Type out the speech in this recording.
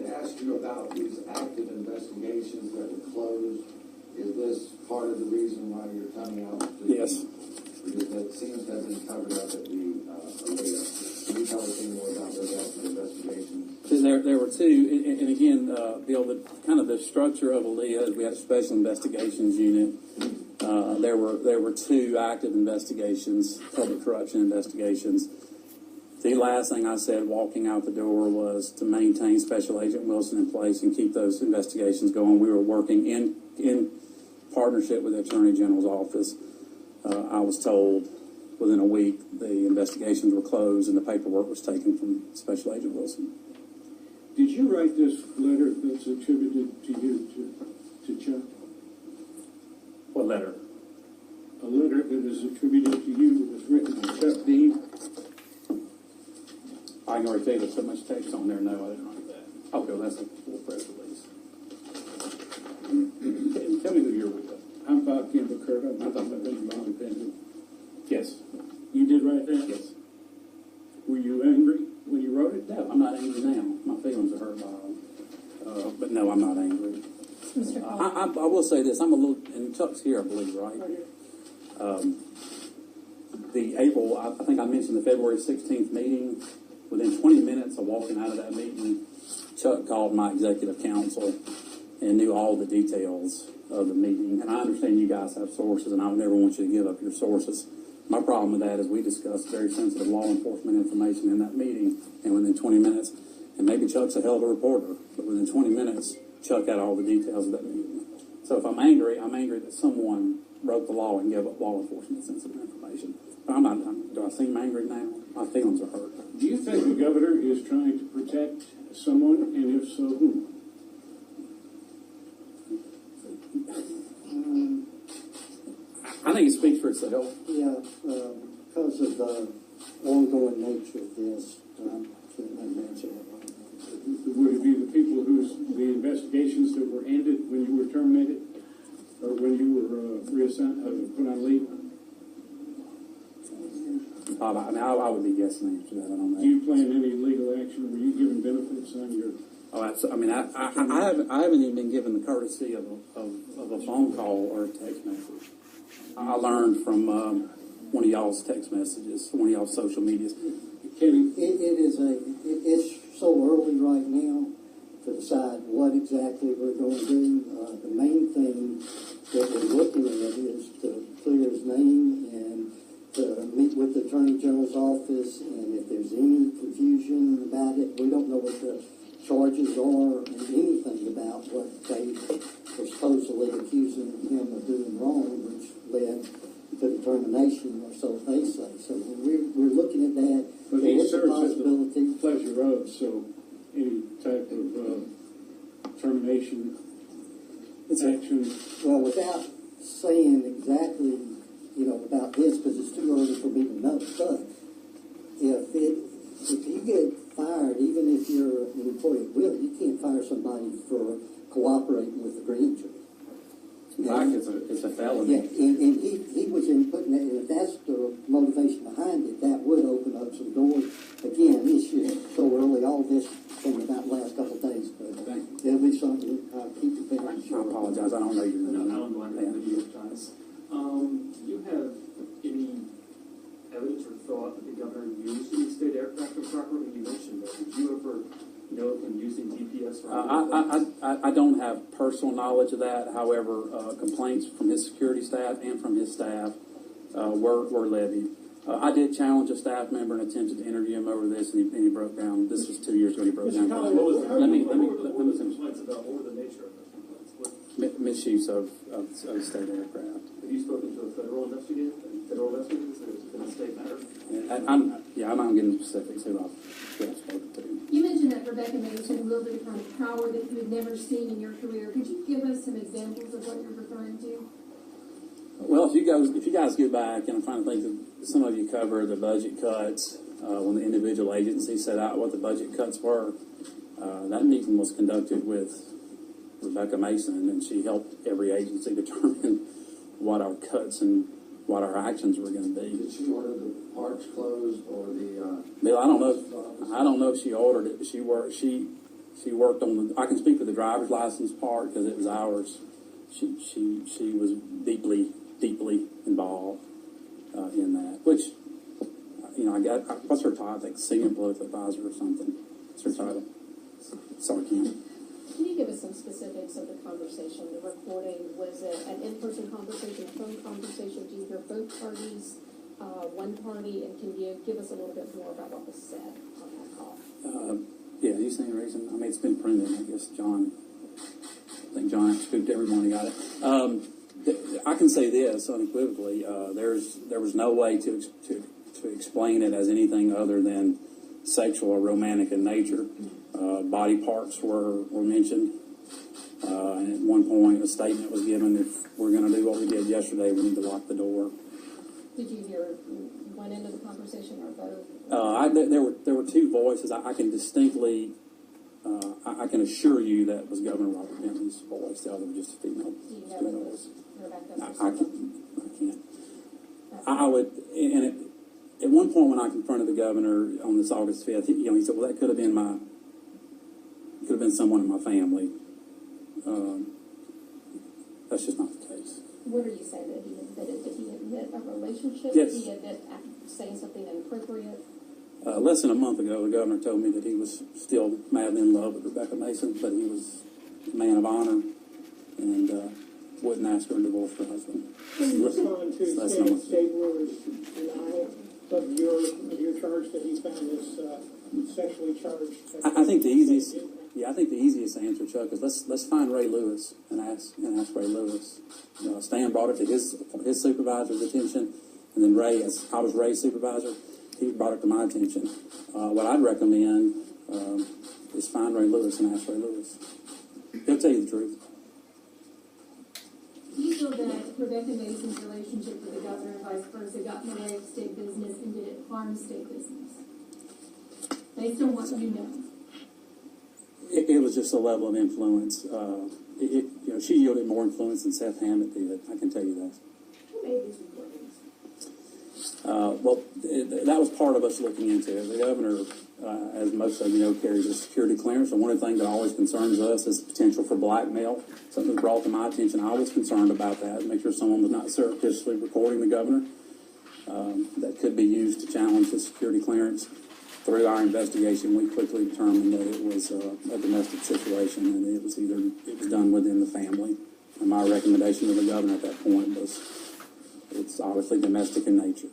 to ask you about these active investigations that were closed. Is this part of the reason why you're coming out? Yes. Because it seems to have been covered up at the ALEA. Can you tell us any more about those active investigations? There were two, and again, Bill, the structure of ALEA is we had a special investigations unit. There were two active investigations, public corruption investigations. The last thing I said walking out the door was to maintain Special Agent Wilson in place and keep those investigations going. We were working in partnership with the Attorney General's office. I was told within a week the investigations were closed and the paperwork was taken from Special Agent Wilson. Did you write this letter that's attributed to you to Chuck? What letter? A letter that is attributed to you that was written by Chuck Dean? I can already tell you there's so much text on there. No, I didn't write that. Okay, well, that's a full press release. Tell me who you're with. I'm Bob Campbell Kirk. I'm independent. Yes. You did write that? Yes. Were you angry when you wrote it? No, I'm not angry now. My feelings are hurt by it. But no, I'm not angry. Mr. Collier. I will say this. I'm a little, and Chuck's here, I believe, right? The April, I think I mentioned the February 16th meeting. Within 20 minutes of walking out of that meeting, Chuck called my executive counsel and knew all the details of the meeting. And I understand you guys have sources, and I would never want you to give up your sources. My problem with that is we discussed very sensitive law enforcement information in that meeting, and within 20 minutes, and maybe Chuck's a hell of a reporter, but within 20 minutes, Chuck had all the details of that meeting. So if I'm angry that someone broke the law and gave up law enforcement sensitive information. But I'm not, do I seem angry now? My feelings are hurt. Do you think the governor is trying to protect someone, and if so, who? I think it speaks for itself. Yeah, because of the ongoing nature of this, I can't answer that one. Would it be the people the investigations that were ended when you were terminated, or when you were reassigned, put on leave? I would be guessing the answer to that. I don't know. Do you plan any legal action? Were you given benefits on your? Oh, I haven't even been given the courtesy of a phone call or a text message. I learned from one of y'all's text messages, one of y'all's social medias. It's so early right now to decide what exactly we're going to do. The main thing that we're looking at is to clear his name and to meet with the Attorney General's office, and if there's any confusion about it, we don't know what the charges are and anything about what they were supposedly accusing him of doing wrong, which led to the termination, or so they say. So we're looking at that. But he serves as the pleasure of, so any type of termination action. Well, without saying exactly, about this, because it's too early for me to know, but if you get fired, even if you're an employee at will, you can't fire somebody for cooperating with the grand jury. In fact, it's a felony. Yeah, and he was putting that, and if that's the motivation behind it, that would open up some doors. Again, it's just so early, all this came about the last couple of days, but it'll be something I'll keep you very sure. I apologize, I don't know your name. Alan Blackman, the New York Times. Do you have any evidence or thought that the governor used the state aircraft improperly? You mentioned that. Did you ever know of him using GPS? I don't have personal knowledge of that. However, complaints from his security staff and from his staff were levied. I did challenge a staff member and attempted to interview him over this, and he broke down. This was 2 years ago. He broke down. Let me finish. Complaints about what were the nature of those complaints? Misuse of state aircraft. Have you spoken to a federal investigator? Federal investigators? Has it been a state matter? I'm not getting specifics who I've spoken to. You mentioned that Rebecca mentioned wielded a kind of power that you had never seen in your career. Could you give us some examples of what you're referring to? Well, if you guys go back, and I'm trying to think of some of you cover the budget cuts when the individual agencies set out what the budget cuts were. That meeting was conducted with Rebecca Mason, and she helped every agency determine what our cuts and what our actions were going to be. Did she order the parks closed or the? Bill, I don't know if she ordered it. She She worked on the, I can speak for the driver's license part because it was ours. She was deeply involved in that, which, you know, what's her title? I think senior political advisor or something. What's her title? Sorry, Kim. Can you give us some specifics of the conversation, the recording? Was it an in-person conversation, a phone conversation? Do you hear both parties, one party, and can you give us a little bit more about what was said on that call? Yeah, you see any reason? I mean, it's been printed. I guess I think John scooped everyone. He got it. I can say this unequivocally. There was no way to explain it as anything other than sexual or romantic in nature. Body parts were mentioned. And at one point, a statement was given: if we're going to do what we did yesterday, we need to lock the door. Did you hear one end of the conversation or both? There were two voices. I can distinctly, I can assure you that was Governor Robert Bentley's voice. The other was just a female. Do you know whether it was Rebecca's? I can't. I would, and at one point when I confronted the governor on this August 5th, he said, "Well, that could have been someone in my family." That's just not the case. What are you saying, that he admitted? Did he admit a relationship? Yes. Did he admit saying something inappropriate? Less than a month ago, the governor told me that he was still madly in love with Rebecca Mason, but he was a man of honor and wouldn't ask her to divorce her husband. Can you respond to Stabler's denial of your charge that he found this sexually charged? I think the easiest, I think the easiest answer, Chuck, is let's find Ray Lewis and ask Ray Lewis. Stan brought it to his supervisor's attention, and then Ray, as I was Ray's supervisor, he brought it to my attention. What I'd recommend is find Ray Lewis and ask Ray Lewis. He'll tell you the truth. Do you feel that Rebecca Mason's relationship with the governor and vice versa got in the way of state business, and did it harm state business? Based on what you know. It was just a level of influence. She yielded more influence than Seth Hammett did. I can tell you that. Who made these recordings? That was part of us looking into it. The governor, as most of you know, carries a security clearance. And one of the things that always concerns us is the potential for blackmail. Something was brought to my attention. I was concerned about that. Make sure someone was not surreptitiously recording the governor. That could be used to challenge his security clearance. Through our investigation, we quickly determined that it was a domestic situation, and it was done within the family. And my recommendation to the governor at that point was, it's obviously domestic in nature.